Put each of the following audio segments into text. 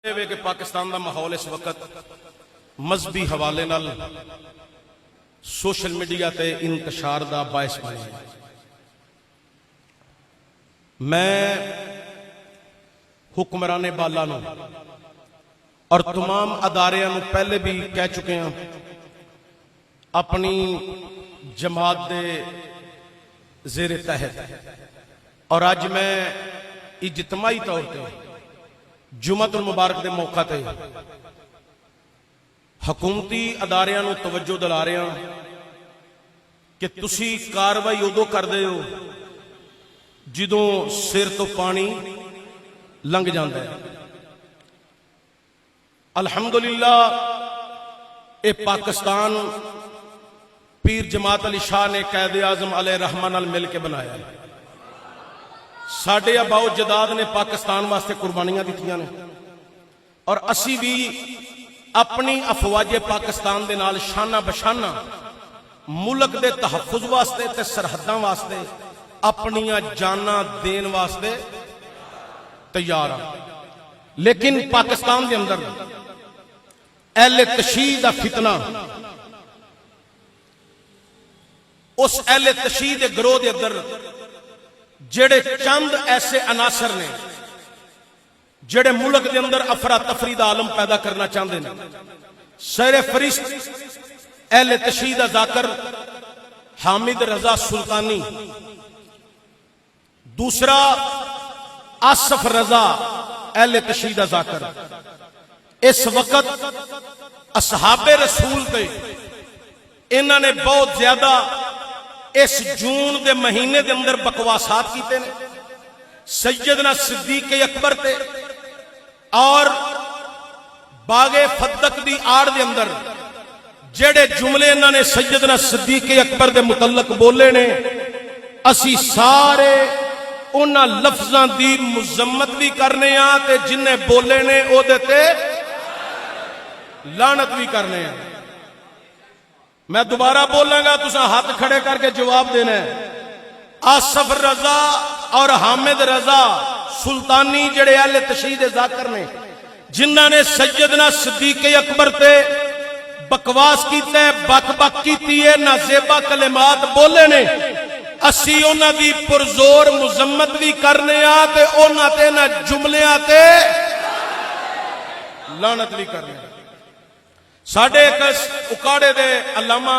کہ پاکستان دا ماحول اس وقت مذہبی حوالے نال سوشل میڈیا تے انتشار دا باعث بنے ہے۔ میں حکمران بالا نو اور تمام اداریاں نو پہلے بھی کہہ چکے ہیں، اپنی جماعت دے زیر تحت، اور آج میں اجتماعی طور پہ جمعۃ المبارک دے موقع تے حکومتی اداریاں نو توجہ دلا رہے ہیں کہ تسی کاروائی ادو کر دے ہو جدوں سر تو پانی لنگ جاندا ہے۔ الحمدللہ اے پاکستان پیر جماعت علی شاہ نے قائد اعظم علیہ رحمہ نال مل کے بنایا ہے۔ ساڈے آباؤ جداد نے پاکستان واسطے قربانیاں دتیاں نے، اور اسی بھی اپنی افواج پاکستان دے نال شانہ بشانہ ملک دے تحفظ واسطے تے سرحداں واسطے اپنیاں جاناں دین واسطے تیار ہیں۔ لیکن پاکستان دے اندر اہل تشیع دا فتنہ، اس اہل تشیع دے گروہ دے اندر جڑے چند ایسے عناصر نے جڑے ملک دے اندر افراتفری دا عالم پیدا کرنا چاہتے ہیں۔ سر فرشت اہل تشیع دا ذاکر حامد رضا سلطانی، دوسرا آصف رضا اہل تشیع دا ذاکر، اس وقت اصحاب رسول تے انہوں نے بہت زیادہ اس جون دے مہینے دے اندر بکواسات کیتے نے سیدنا صدیق اکبر تے، اور باغ فدق دی آڑ دے اندر جڑے جملے انہوں نے سیدنا صدیق اکبر دے متعلق بولے نے، اسی سارے انہاں لفظاں دی مذمت بھی کرنے ہاں تے جنہیں بولے نے او دے تے لعنت بھی کرنے ہیں۔ میں دوبارہ بولاں گا، تساں ہاتھ کھڑے کر کے جواب دینا ہے۔ آصف رضا اور حامد رضا سلطانی جڑے اہل تشیع دے ذاکر نے، جنہاں نے سیدنا صدیق اکبر تے بکواس کیتا ہے، بک بک کیتی ہے، نازیبا کلمات بولے نے، اسی انہاں دی پرزور مذمت بھی کرنے آ تے انہاں تے نہ جملیاں تے لعنت بھی کرنے آ۔ ساڑھے ایک اکاڑے دے علامہ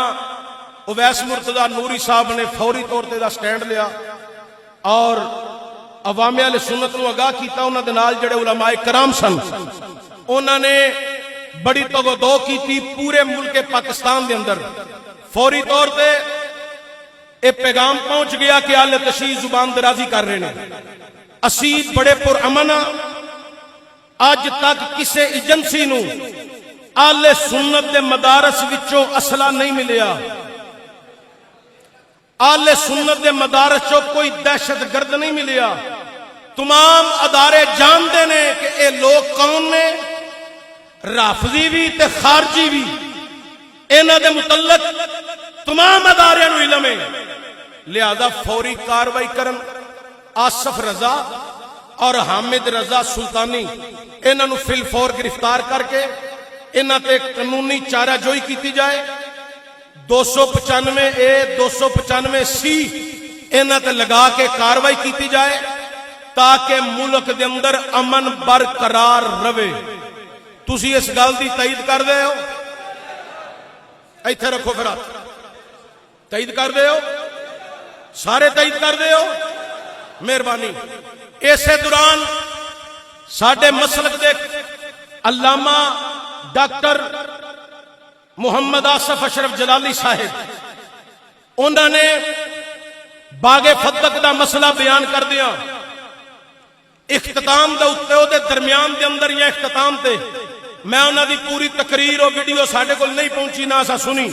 اویس مرتضی نوری صاحب نے فوری طور تے دا سٹینڈ لیا اور عوام اہل سنت نو آگاہ کیتا، انہاں دے نال جڑے علماء کرام سن، انہاں نے بڑی تگودو کیتی پورے ملک پاکستان دے اندر۔ فوری طور تے اے پیغام پہنچ گیا کہ اہل تشیع زبان درازی کر رہے ہیں۔ اسی بڑے پر امن، آج تک کسے ایجنسی نو اہل سنت دے مدارس وچوں اسلحہ نہیں ملیا، اہل سنت دے مدارس چوں کوئی دہشت گرد نہیں ملیا۔ تمام ادارے جاندے نے کہ اے لوگ کون نے، رافضی بھی تے خارجی بھی، انہاں دے متعلق تمام ادارے نو علم ہے، لہذا فوری کاروائی کرن۔ آصف رضا اور حامد رضا سلطانی انہاں نو فی الفور گرفتار کر کے انہاں تے قانونی چارہ جوئی کیتی جائے، 295 اے 295 سی انہاں تے لگا کے کاروائی کیتی جائے تاکہ ملک دے اندر امن برقرار رہے۔ تسی اس گل دی تائید کر دے ہو؟ ایتھے رکھو پھر ہاتھ، تائید کر دے ہو؟ سارے تائید کر دے ہو؟ مہربانی۔ اسے دوران ساڈے مسلک دے علامہ ڈاکٹر محمد آصف اشرف جلالی صاحب، انہوں نے باغ فدق دا مسئلہ بیان کر دیا، اختتام دے اتے دے درمیان دے اندر یا اختتام تے میں انہوں دی پوری تقریر اور ویڈیو ساڑھے کو نہیں پہنچی نہ سا سنی۔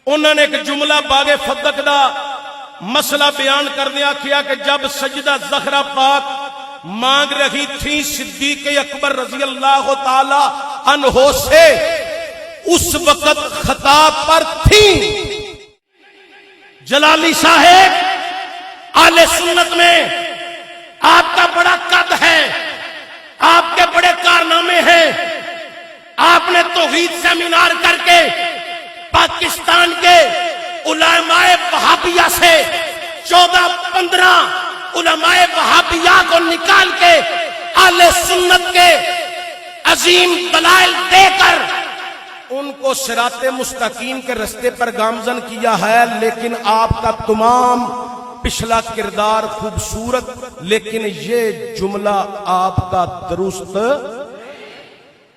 انہوں نے ایک جملہ باغ فدق دا مسئلہ بیان کر دیا، کیا کہ جب سجدہ زہرا پاک مانگ رہی تھی صدیق اکبر رضی اللہ تعالی عنہ سے، اس وقت خطاب پر تھی۔ جلالی صاحب اہل سنت میں آپ کا بڑا قد ہے، آپ کے بڑے کار آپ نے توحید سیمینار کر کے پاکستان کے علماء وہابیہ سے 14-15 علماء وہابیہ کو نکال کے اہل سنت کے عظیم دلائل دے کر ان کو صراط مستقیم کے رستے پر گامزن کیا ہے، لیکن آپ کا تمام پچھلا کردار خوبصورت، لیکن یہ جملہ آپ کا درست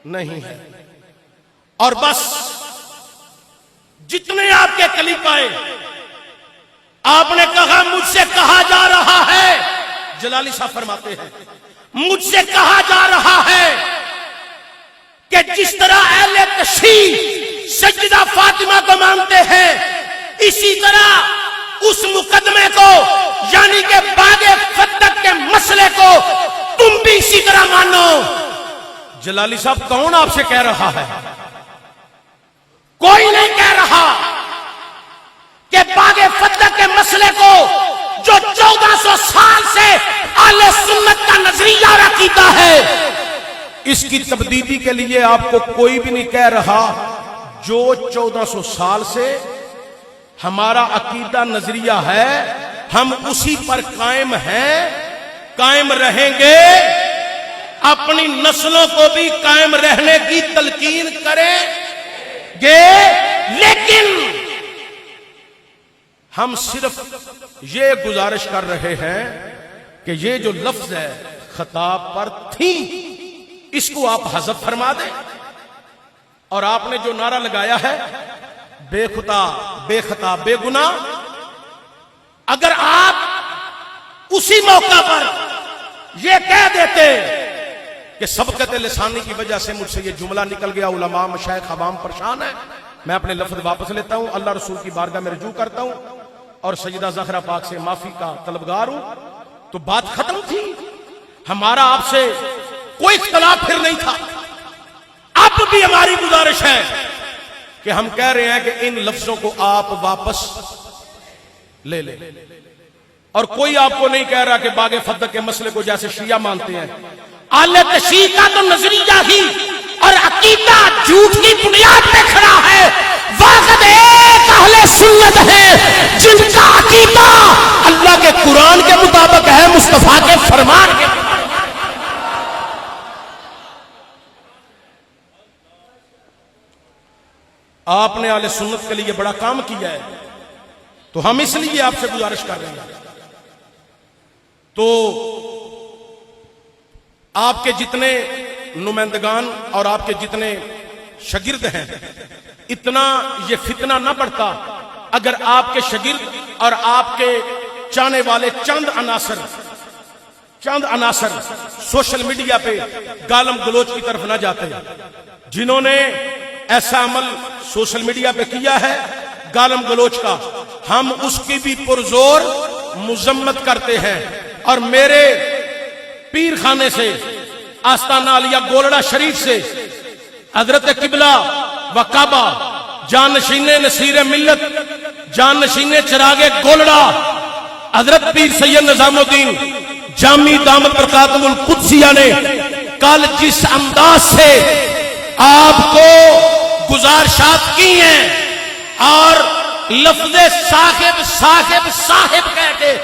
نہیں ہے۔ اور بس جتنے آپ کے کلپ آئے آپ نے کہا مجھ سے کہا جا رہا ہے، جلالی صاحب فرماتے ہیں مجھ سے کہا جا رہا ہے کہ جس طرح اہل تشیع سیدہ فاطمہ کو مانتے ہیں، اسی طرح اس مقدمے کو یعنی کہ باغ فتح کے مسئلے کو تم بھی اسی طرح مانو۔ جلالی صاحب کون آپ سے کہہ رہا ہے؟ کوئی نہیں کہہ رہا کہ باغ فتح کے مسئلے کو جو 1400 سال سے اہل سنت کا نظریہ اور عقیدہ ہے، اس کی تبدیلی کے لیے آپ کو کوئی بھی نہیں کہہ رہا۔ جو 1400 سال سے ہمارا عقیدہ نظریہ ہے ہم اسی پر قائم ہیں، قائم رہیں گے، اپنی نسلوں کو بھی قائم رہنے کی تلقین کریں گے، لیکن ہم صرف یہ گزارش کر رہے ہیں کہ یہ جو لفظ ہے خطاب پر تھی اس کو آپ حذف فرما دیں، اور آپ نے جو نعرہ لگایا ہے بے خطا بے خطا بے گناہ، اگر آپ اسی موقع پر یہ کہہ دیتے کہ سبقت لسانی کی وجہ سے مجھ سے یہ جملہ نکل گیا، علماء مشائخ عوام پریشان ہیں، میں اپنے لفظ واپس لیتا ہوں، اللہ رسول کی بارگاہ میں رجوع کرتا ہوں اور سیدہ زہرا پاک سے معافی کا طلبگار ہوں، تو بات ختم تھی، ہمارا آپ سے کوئی اختلاف پھر نہیں تھا۔ اب بھی ہماری گزارش ہے کہ ہم کہہ رہے ہیں کہ ان لفظوں کو آپ واپس لے لیں، اور کوئی آپ کو نہیں کہہ رہا کہ باغ فتح کے مسئلے کو جیسے شیعہ مانتے ہیں۔ اہل تشیع کا تو نظریہ ہی اور عقیدہ جھوٹ کی بنیاد پہ کھڑا ہے، واحد ایک اہل سنت ہے جن کا عقیدہ اللہ کے قرآن کے مطابق ہے، مصطفیٰ کے فرمان کے مطابق۔ آپ نے اہل سنت کے لیے بڑا کام کیا ہے، تو ہم اس لیے آپ سے گزارش کر رہے ہیں، تو آپ کے جتنے نمائندگان اور آپ کے جتنے شاگرد ہیں، اتنا یہ فتنہ نہ بڑھتا اگر آپ کے شاگرد اور آپ کے چاہنے والے چند عناصر سوشل میڈیا پہ گالم گلوچ کی طرف نہ جاتے۔ جنہوں نے ایسا عمل سوشل میڈیا پہ کیا ہے گالم گلوچ کا، ہم اس کی بھی پرزور مذمت کرتے ہیں، اور میرے پیر خانے سے آستانہ علیہ گولڑا شریف سے حضرت قبلہ و کعبہ جانشین نصیر ملت جانشین چراغ گولڑا حضرت پیر سید نظام الدین جامی دامت برکاتہ القدسیہ نے کل جس انداز سے آپ کو گزارشات کی ہیں اور لفظ صاحب صاحب صاحب کہہ کے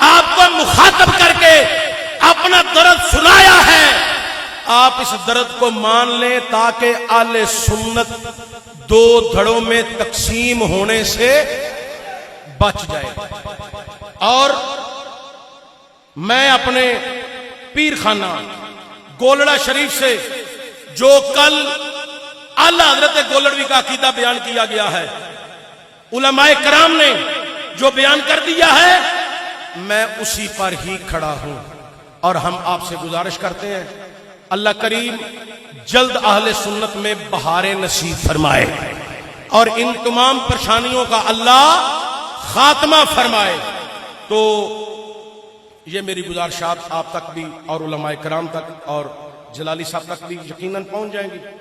آپ کو مخاطب کر کے اپنا درد سنایا ہے، آپ اس درد کو مان لیں تاکہ اہل سنت دو دھڑوں میں تقسیم ہونے سے بچ جائے۔ اور میں اپنے پیر خانہ گولڑا شریف سے جو کل اعلی حضرت گولڑوی کا عقیدہ بیان کیا گیا ہے، علماء کرام نے جو بیان کر دیا ہے، میں اسی پر ہی کھڑا ہوں، اور ہم آپ سے گزارش کرتے ہیں اللہ کریم جلد اہل سنت میں بہاریں نصیب فرمائے اور ان تمام پریشانیوں کا اللہ خاتمہ فرمائے۔ تو یہ میری گزارشات آپ تک بھی اور علماء کرام تک اور جلالی صاحب تک بھی یقیناً پہنچ جائیں گی۔